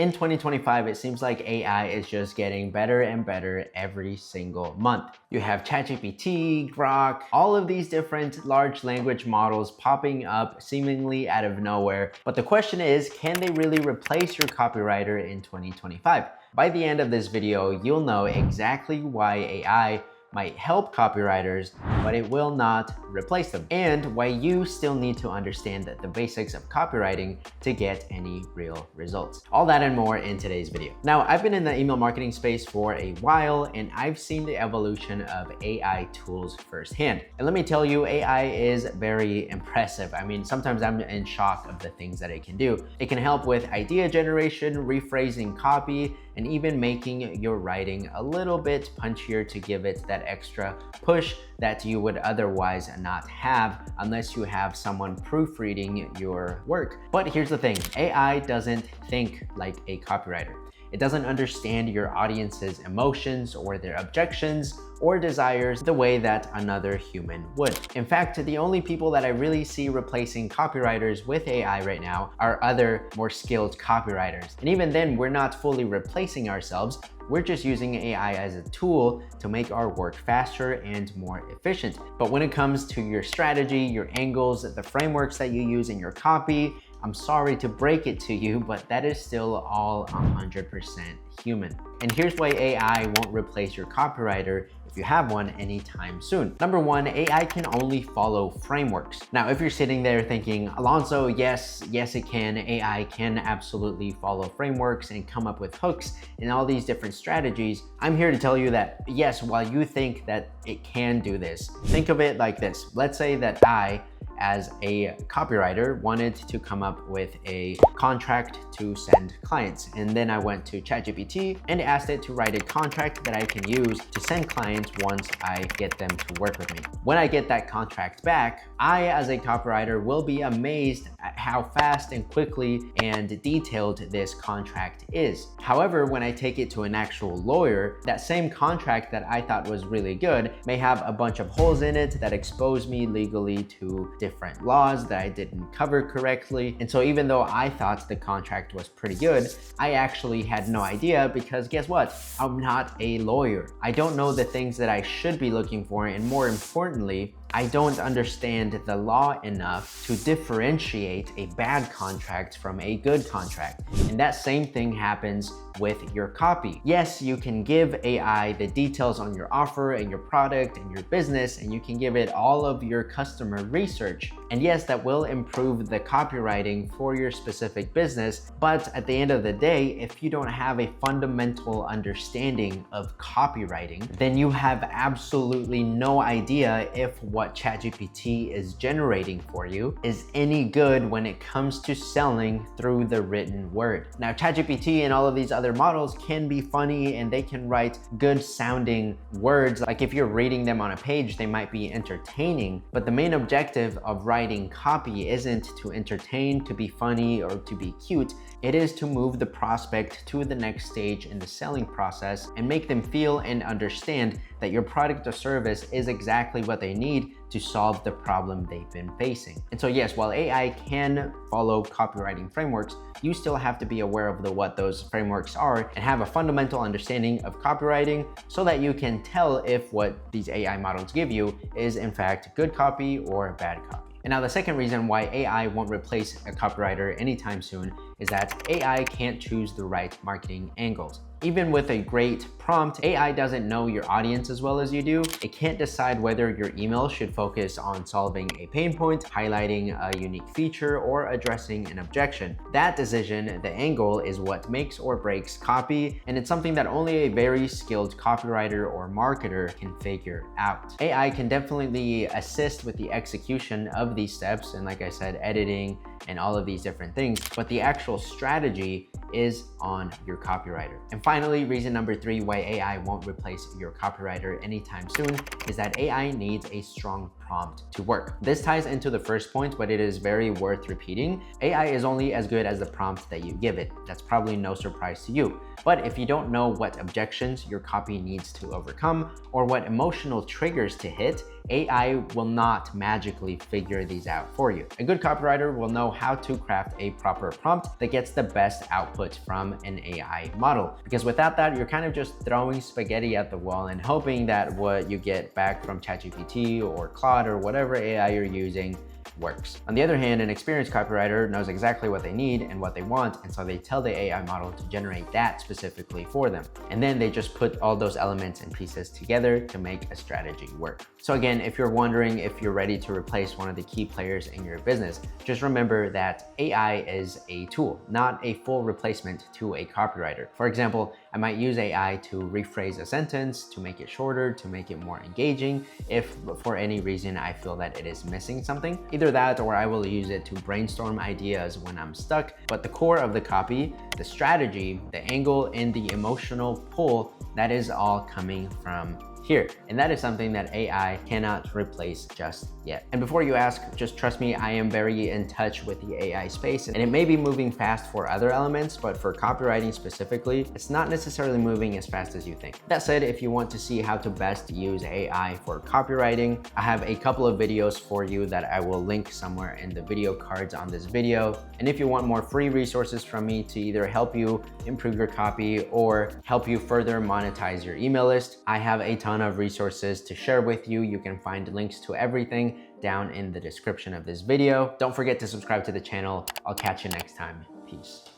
In 2025, it seems like AI is just getting better and better every single month. You have ChatGPT, Grok, all of these different large language models popping up seemingly out of nowhere. But the question is, can they really replace your copywriter in 2025? By the end of this video, you'll know exactly why AI might help copywriters, but it will not replace them, and why you still need to understand the basics of copywriting to get any real results. All that and more in today's video. Now, I've been in the email marketing space for a while, and I've seen the evolution of AI tools firsthand. And let me tell you, AI is very impressive. I mean, sometimes I'm in shock of the things that it can do. It can help with idea generation, rephrasing copy, and even making your writing a little bit punchier to give it that extra push that you would otherwise not have unless you have someone proofreading your work. But here's the thing, AI doesn't think like a copywriter. It doesn't understand your audience's emotions or their objections or desires the way that another human would. In fact, the only people that I really see replacing copywriters with AI right now are other more skilled copywriters. And even then, we're not fully replacing ourselves. We're just using AI as a tool to make our work faster and more efficient. But when it comes to your strategy, your angles, the frameworks that you use in your copy, I'm sorry to break it to you, but that is still all 100% human. And here's why AI won't replace your copywriter if you have one anytime soon. Number one, AI can only follow frameworks. Now, if you're sitting there thinking, Alonso, yes it can, AI can absolutely follow frameworks and come up with hooks and all these different strategies, I'm here to tell you that yes, while you think that it can do this, think of it like this. Let's say that I, as a copywriter, wanted to come up with a contract to send clients. And then I went to ChatGPT and asked it to write a contract that I can use to send clients once I get them to work with me. When I get that contract back, I, as a copywriter, will be amazed at how fast and quickly and detailed this contract is. However, when I take it to an actual lawyer, that same contract that I thought was really good may have a bunch of holes in it that expose me legally to different laws that I didn't cover correctly. And so even though I thought the contract was pretty good, I actually had no idea because guess what? I'm not a lawyer. I don't know the things that I should be looking for, and more importantly, I don't understand the law enough to differentiate a bad contract from a good contract. And that same thing happens with your copy. Yes, you can give AI the details on your offer and your product and your business, and you can give it all of your customer research. And yes, that will improve the copywriting for your specific business. But at the end of the day, if you don't have a fundamental understanding of copywriting, then you have absolutely no idea if what ChatGPT is generating for you is any good when it comes to selling through the written word. Now, ChatGPT and all of these other models can be funny and they can write good sounding words. Like if you're reading them on a page, they might be entertaining, but the main objective of writing copy isn't to entertain, to be funny, or to be cute. It is to move the prospect to the next stage in the selling process and make them feel and understand that your product or service is exactly what they need to solve the problem they've been facing. And so yes, while AI can follow copywriting frameworks, you still have to be aware of what those frameworks are and have a fundamental understanding of copywriting so that you can tell if what these AI models give you is in fact good copy or bad copy. And now the second reason why AI won't replace a copywriter anytime soon is that AI can't choose the right marketing angles. Even with a great prompt, AI doesn't know your audience as well as you do. It can't decide whether your email should focus on solving a pain point, highlighting a unique feature, or addressing an objection. That decision, the angle, is what makes or breaks copy, and it's something that only a very skilled copywriter or marketer can figure out. AI can definitely assist with the execution of these steps, and like I said, editing and all of these different things, but the actual strategy is on your copywriter. And finally, reason number 3 why AI won't replace your copywriter anytime soon is that AI needs a strong prompt to work. This ties into the first point, but it is very worth repeating. AI is only as good as the prompt that you give it. That's probably no surprise to you. But if you don't know what objections your copy needs to overcome or what emotional triggers to hit, AI will not magically figure these out for you. A good copywriter will know how to craft a proper prompt that gets the best output from an AI model. Because without that, you're kind of just throwing spaghetti at the wall and hoping that what you get back from ChatGPT or Claude or whatever AI you're using works. On the other hand, an experienced copywriter knows exactly what they need and what they want, and so they tell the AI model to generate that specifically for them. And then they just put all those elements and pieces together to make a strategy work. So again, if you're wondering if you're ready to replace one of the key players in your business, just remember that AI is a tool, not a full replacement to a copywriter. For example, I might use AI to rephrase a sentence, to make it shorter, to make it more engaging, if for any reason I feel that it is missing something. Either that or I will use it to brainstorm ideas when I'm stuck. But the core of the copy, the strategy, the angle, and the emotional pull, that is all coming from here. And that is something that AI cannot replace just yet. And before you ask, just trust me, I am very in touch with the AI space, and it may be moving fast for other elements, but for copywriting specifically, it's not necessarily moving as fast as you think. That said, if you want to see how to best use AI for copywriting, I have a couple of videos for you that I will link somewhere in the video cards on this video. And if you want more free resources from me to either help you improve your copy or help you further monetize your email list, I have a ton of resources to share with you. You can find links to everything down in the description of this video. Don't forget to subscribe to the channel. I'll catch you next time. Peace.